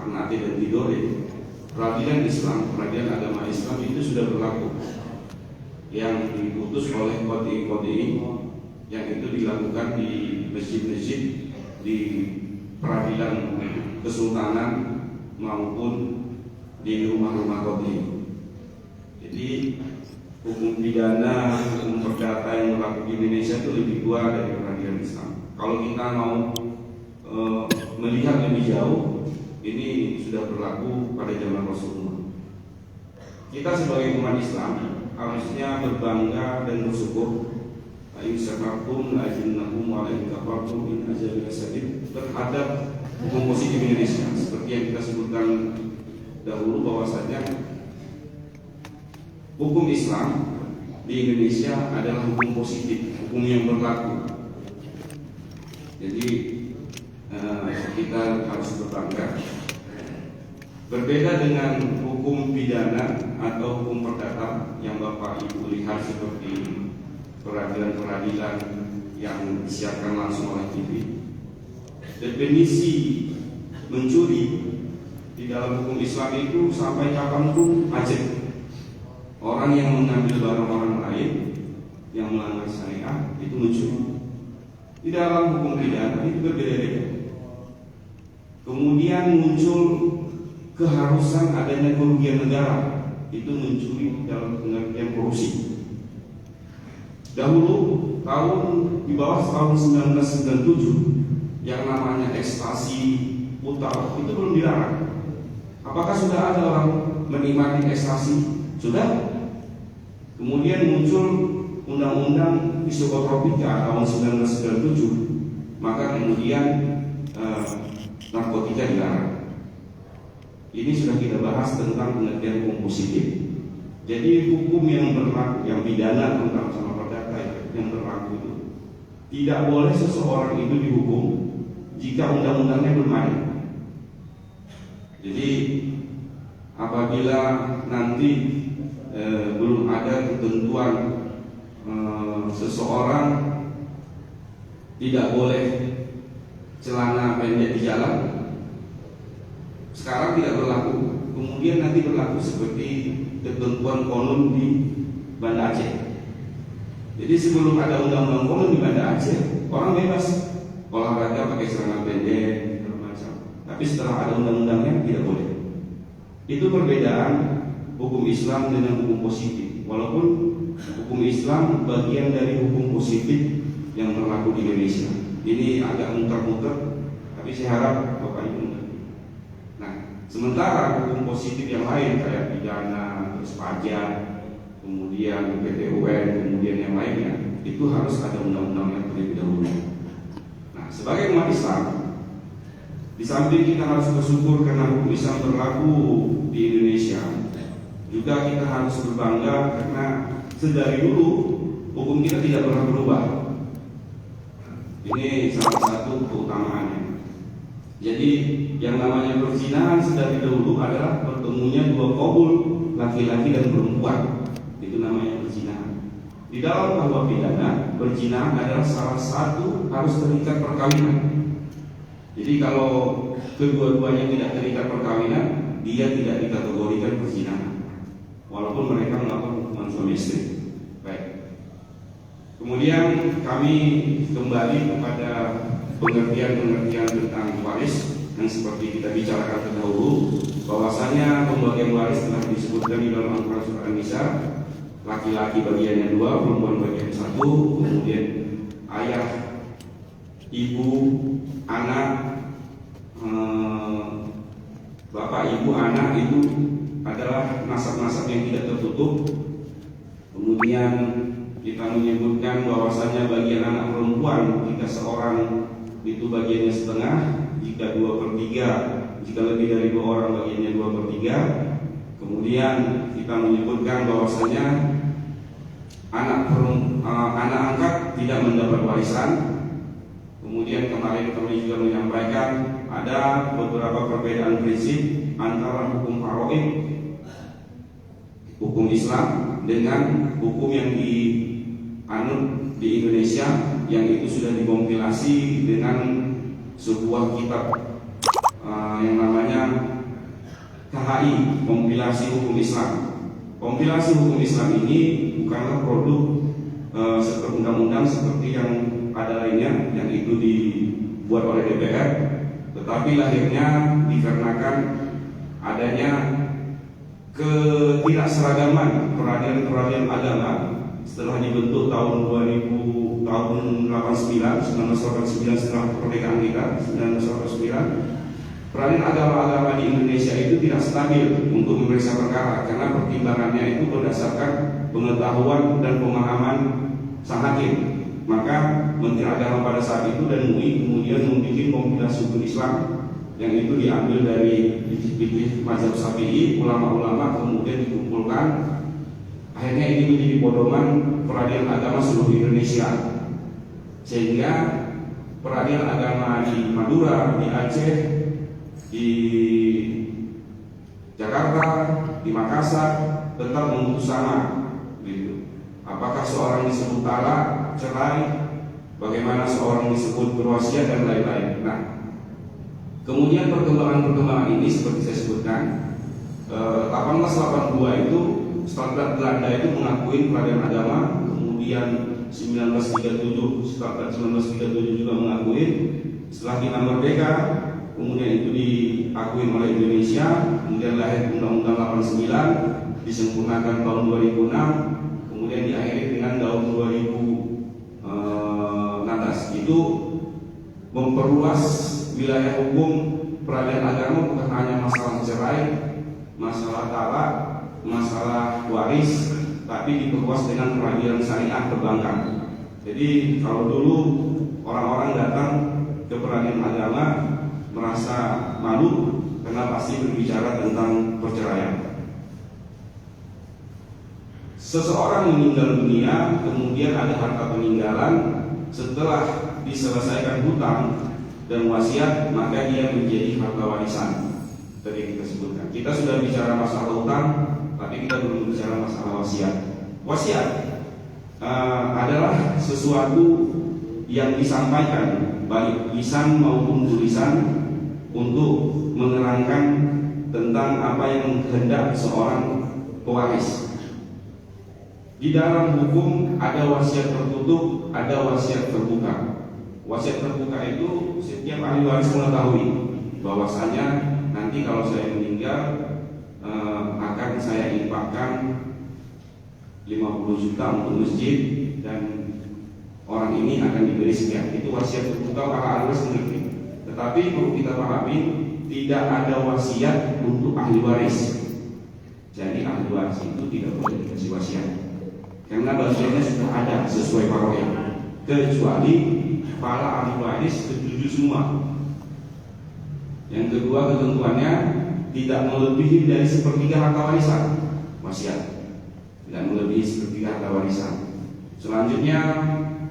Ternate dan Tidore, peradilan Islam, peradilan agama Islam itu sudah berlaku, yang diputus oleh kode yang itu dilakukan di masjid-masjid, di peradilan kesultanan maupun di rumah-rumah kode. Jadi hukum pidana, hukum perdata yang berlaku di Indonesia itu lebih tua dari peradilan Islam. Kalau kita mau melihat lebih jauh, ini sudah berlaku pada zaman Rasulullah. Kita sebagai umat Islam harusnya berbangga dan bersyukur terhadap hukum positif Indonesia. Seperti yang kita sebutkan dahulu bahwasanya hukum Islam di Indonesia adalah hukum positif, hukum yang berlaku. Jadi kita harus berbangga. Berbeda dengan hukum pidana atau hukum perdata yang Bapak Ibu lihat seperti peradilan-peradilan yang disiarkan langsung oleh TV. Definisi mencuri di dalam hukum Islam itu sampai kapanpun wajib. Orang yang mengambil barang orang lain yang melanggar syariat itu mencuri. Di dalam hukum pidana itu berbeda-beda. Kemudian muncul keharusan adanya kerugian negara, itu mencuri dalam pengertian korupsi. Dahulu di bawah tahun 1997 yang namanya ekstasi putar itu belum dilarang. Apakah sudah ada orang menikmati ekstasi? Sudah. Kemudian muncul undang-undang psikotropika tahun 1997, maka kemudian narkotika dilarang. Ini sudah kita bahas tentang pengertian hukum positif. Jadi hukum yang berlaku, yang pidana tentang sama perdata yang berlaku itu tidak boleh seseorang itu dihukum jika undang-undangnya belum ada. Jadi apabila nanti belum ada ketentuan seseorang tidak boleh celana pendek di jalan, sekarang tidak berlaku. Kemudian nanti berlaku seperti ketentuan konon di Banda Aceh. Jadi sebelum ada undang-undang konon di Banda Aceh, orang bebas olahraga pakai celana pendek macam. Tapi setelah ada undang-undangnya tidak boleh. Itu perbedaan hukum Islam dengan hukum positif. Walaupun hukum Islam bagian dari hukum positif yang berlaku di Indonesia. Ini agak muter-muter, tapi saya harap Bapak Ibu mengerti. Nah, sementara hukum positif yang lain kayak pidana, terus pajak, kemudian PT-UN, kemudian yang lainnya, itu harus ada undang-undangnya terlebih dahulu. Nah, sebagai umat Islam, di samping kita harus bersyukur karena hukum Islam berlaku di Indonesia, juga kita harus berbangga karena sedari dulu hukum kita tidak pernah berubah. Ini salah satu keutamaannya. Jadi yang namanya perzinahan sedari dahulu adalah bertemunya dua kaul, laki-laki dan perempuan. Itu namanya perzinahan. Di dalam KUH pidana, perzinahan adalah salah satu harus terikat perkawinan. Jadi kalau kedua-duanya tidak terikat perkawinan, dia tidak dikategorikan perzinahan, walaupun mereka melakukan hubungan suami istri. Baik. Kemudian kami kembali kepada pengertian-pengertian tentang waris yang seperti kita bicarakan terdahulu, bahwasanya pembagian waris telah disebutkan di dalam Al-Quran surah An-Nisa. Laki-laki bagiannya 2, perempuan bagian 1, kemudian ayah, ibu, anak, bapak, ibu, anak itu adalah nasab-nasab yang tidak tertutup. Kemudian kita menyebutkan bahwasanya bagian anak perempuan jika seorang itu bagiannya setengah, jika 2/3, jika lebih dari 2 orang bagiannya 2/3. Kemudian kita menyebutkan bahwasanya anak angkat tidak mendapat warisan. Kemudian kemarin kami juga menyampaikan ada beberapa perbedaan prinsip antara hukum faraid, hukum Islam dengan hukum yang dianut di Indonesia, yang itu sudah dikompilasi dengan sebuah kitab yang namanya KHI, kompilasi hukum Islam. Kompilasi hukum Islam ini bukanlah produk seperti undang-undang seperti yang ada lainnya yang itu dibuat oleh DPR, tetapi lahirnya dikarenakan adanya ketidakseragaman peradilan agama setelah dibentuk tahun 2000, tahun 1989 setelah kemerdekaan kita 1989. Peradilan agama-agama di Indonesia itu tidak stabil untuk memeriksa perkara karena pertimbangannya itu berdasarkan pengetahuan dan pemahaman sang hakim. Maka Menteri Agama pada saat itu dan MUI kemudian membuat kompilasi hukum Islam yang itu diambil dari mazhab Syafi'i, ulama-ulama kemudian dikumpulkan. Akhirnya ini menjadi pedoman peradilan agama seluruh Indonesia, sehingga peradilan agama di Madura, di Aceh, di Jakarta, di Makassar tetap memutus sama, gitu. Apakah seorang disebut talak, cerai, bagaimana seorang disebut berwasiat dan lain-lain. Nah, kemudian perkembangan ini seperti saya sebutkan, 1882 itu setelah Belanda itu mengakui peradilan agama, kemudian 1937 setelah 1937 juga mengakui, setelah kita merdeka kemudian itu diakui oleh Indonesia, kemudian lahir Undang-Undang 89, disempurnakan tahun 2006, kemudian diakhiri dengan tahun 2016. Itu memperluas wilayah hukum peradilan agama bukan hanya masalah cerai, masalah talak, masalah waris, tapi diperluas dengan peradilan syariah perbankan. Jadi kalau dulu orang-orang datang ke peradilan agama merasa malu karena pasti berbicara tentang perceraian. Seseorang meninggal dunia, kemudian ada harta peninggalan, setelah diselesaikan hutang dan wasiat, maka dia menjadi harta warisan. Tadi kita sebutkan. Kita sudah bicara masalah hutang, tapi kita belum bicara masalah wasiat. Wasiat adalah sesuatu yang disampaikan baik lisan maupun tulisan untuk menerangkan tentang apa yang hendak seorang pewaris. Di dalam hukum ada wasiat tertutup, ada wasiat terbuka. Wasiat terbuka itu setiap ahli waris mengetahui bahwasanya nanti kalau saya meninggal akan saya infakkan 50 juta untuk masjid dan orang ini akan diberi sekian. Itu wasiat terbuka, para ahli waris mengerti. Tetapi perlu kita pahami, tidak ada wasiat untuk ahli waris. Jadi ahli waris itu tidak boleh dikasih wasiat karena bagiannya sudah ada sesuai paroya, kecuali para ahli waris setuju semua. Yang kedua, ketentuannya tidak melebihi dari sepertiga harta warisan. Wasiat tidak melebihi sepertiga harta warisan. Selanjutnya,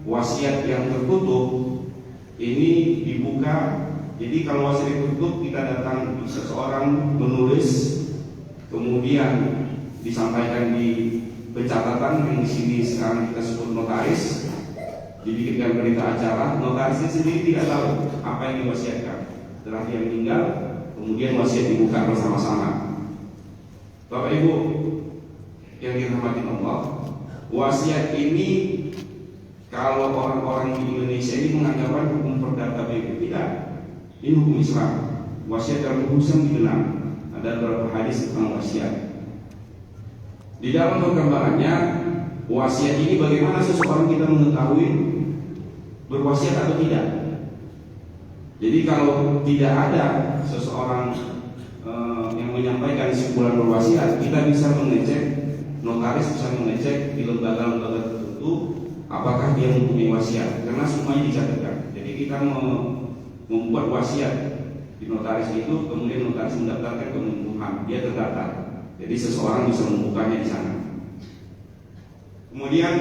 wasiat yang tertutup ini dibuka. Jadi kalau wasiat tertutup, kita datang seseorang menulis, kemudian disampaikan di pencatatan yang di sini sekarang kita sebut notaris, dibikinkan berita acara. Notarisnya sendiri tidak tahu apa yang diwasiatkan. Setelah dia meninggal, kemudian wasiat dibuka bersama-sama. Bapak Ibu yang dirahmati Allah, wasiat ini kalau orang-orang di Indonesia ini menganggapkan hukum perdata bebas, tidak. Ini hukum Islam. Wasiat dalam hukum Islam dikenal. Ada beberapa hadis tentang wasiat. Di dalam perkembangannya, wasiat ini bagaimana seseorang kita mengetahui berwasiat atau tidak. Jadi kalau tidak ada seseorang yang menyampaikan kesimpulan berwasiat, kita bisa mengecek, notaris bisa mengecek di lembaga-lembaga tertentu apakah dia mempunyai wasiat, karena semuanya dicatatkan. Jadi kita membuat wasiat di notaris itu, kemudian notaris mendaftarkan ke Menkumham, dia terdaftar. Jadi seseorang bisa membukanya di sana. Kemudian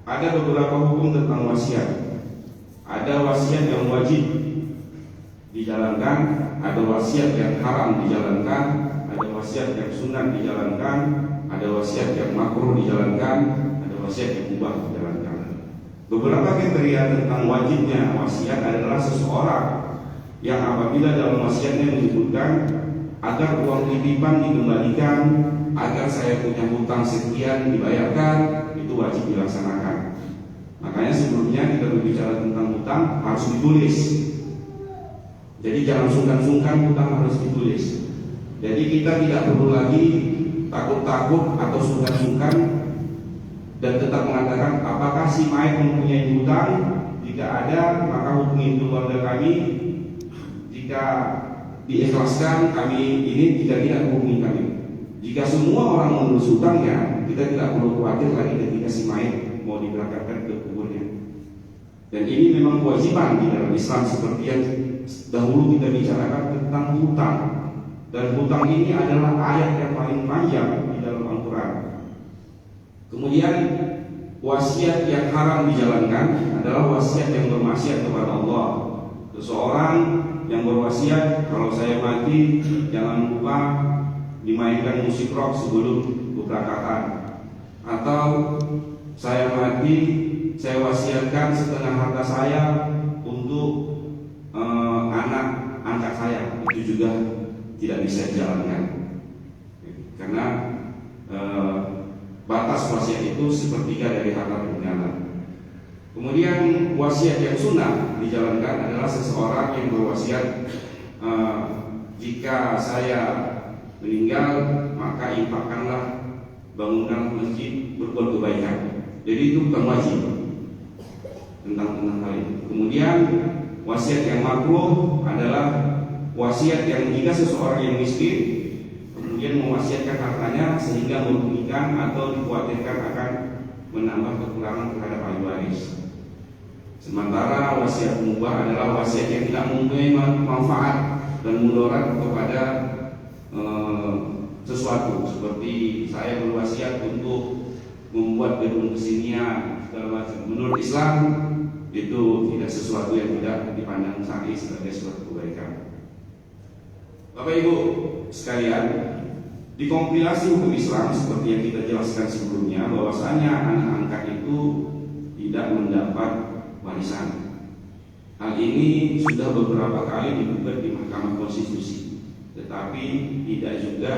ada beberapa hukum tentang wasiat. Ada wasiat yang wajib dijalankan, ada wasiat yang haram dijalankan, ada wasiat yang sunat dijalankan, ada wasiat yang makruh dijalankan, ada wasiat yang mubah dijalankan. Beberapa kriteria tentang wajibnya wasiat adalah seseorang yang apabila dalam wasiatnya menyebutkan agar uang titipan dikembalikan, agar saya punya hutang sekian dibayarkan, itu wajib dilaksanakan. Makanya sebelumnya kita berbicara tentang hutang harus ditulis. Jadi jangan sungkan-sungkan, hutang harus ditulis. Jadi kita tidak perlu lagi takut-takut atau sungkan-sungkan dan tetap mengatakan apakah si Mike mempunyai hutang. Jika ada, maka hubungi keluarga kami. Jika diikhlaskan, kami ini, jika tidak, hubungi kami. Jika semua orang mengurus hutangnya, kita tidak perlu khawatir lagi ketika si Mike mau diberangkatkan ke kuburnya. Dan ini memang kewajiban di dalam Islam, seperti yang dahulu kita bicarakan tentang hutang. Dan hutang ini adalah ayat yang paling panjang di dalam Al-Quran. Kemudian wasiat yang haram dijalankan adalah wasiat yang bermaksiat kepada Allah. Seseorang yang berwasiat, kalau saya mati jangan lupa dimainkan musik rock sebelum keberangkatan, atau saya mati saya wasiatkan setengah harta saya untuk anak angkat saya, itu juga tidak bisa dijalankan karena batas wasiat itu sepertiga dari harta peninggalan. Kemudian wasiat yang sunnah dijalankan adalah seseorang yang berwasiat, jika saya meninggal maka infakkanlah bangunan masjid, berbuat kebaikan. Jadi itu bukan wajib tentang hal itu. Kemudian wasiat yang makruh adalah wasiat yang jika seseorang yang miskin kemudian mewasiatkan hartanya sehingga merugikan atau dikhawatirkan akan menambah kekurangan terhadap ahli waris. Sementara wasiat mubah adalah wasiat yang tidak mempunyai manfaat dan mudarat kepada sesuatu, seperti saya berwasiat untuk membuat gedung kesenian segala macam. Menurut Islam itu tidak sesuatu yang tidak dipandang syar'i sebagai suatu kebaikan. Bapak Ibu sekalian, di kompilasi hukum Islam seperti yang kita jelaskan sebelumnya, bahwasanya anak angkat itu tidak mendapat warisan. Hal ini sudah beberapa kali digugat di Mahkamah Konstitusi, tetapi tidak juga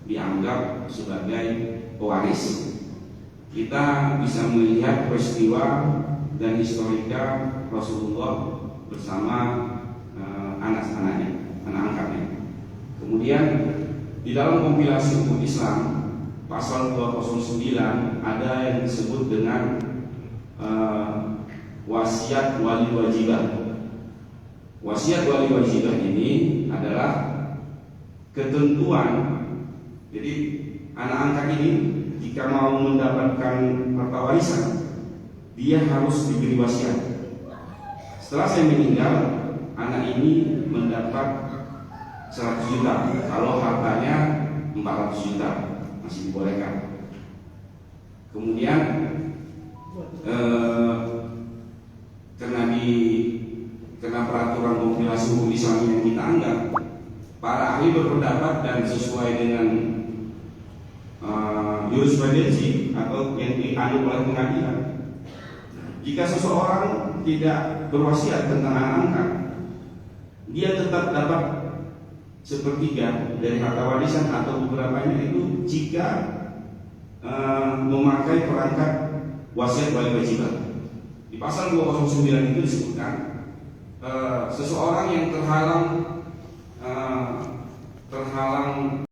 dianggap sebagai pewaris. Kita bisa melihat peristiwa dan historika Rasulullah bersama anak-anaknya, anak angkatnya. Kemudian di dalam kompilasi hukum Islam pasal 209 ada yang disebut dengan wasiat wali wajibah. Wasiat wali wajibah ini adalah ketentuan. Jadi anak angkat ini jika mau mendapatkan harta warisan, dia harus diberi wasiat. Setelah saya meninggal, anak ini mendapat 100 juta. Kalau hartanya 400 juta masih dibolehkan. Kemudian karena peraturan kompilasi hukum Islam yang kita anggap, para ahli berpendapat dan sesuai dengan jurisprudensi atau yang dianut oleh pengadilan, jika seseorang tidak berwasiat tentang anak angkat, dia tetap dapat sepertiga dari harta warisan atau beberapanya itu jika memakai perangkat wasiat wali wajibah. Di pasal 209 itu disebutkan seseorang yang terhalang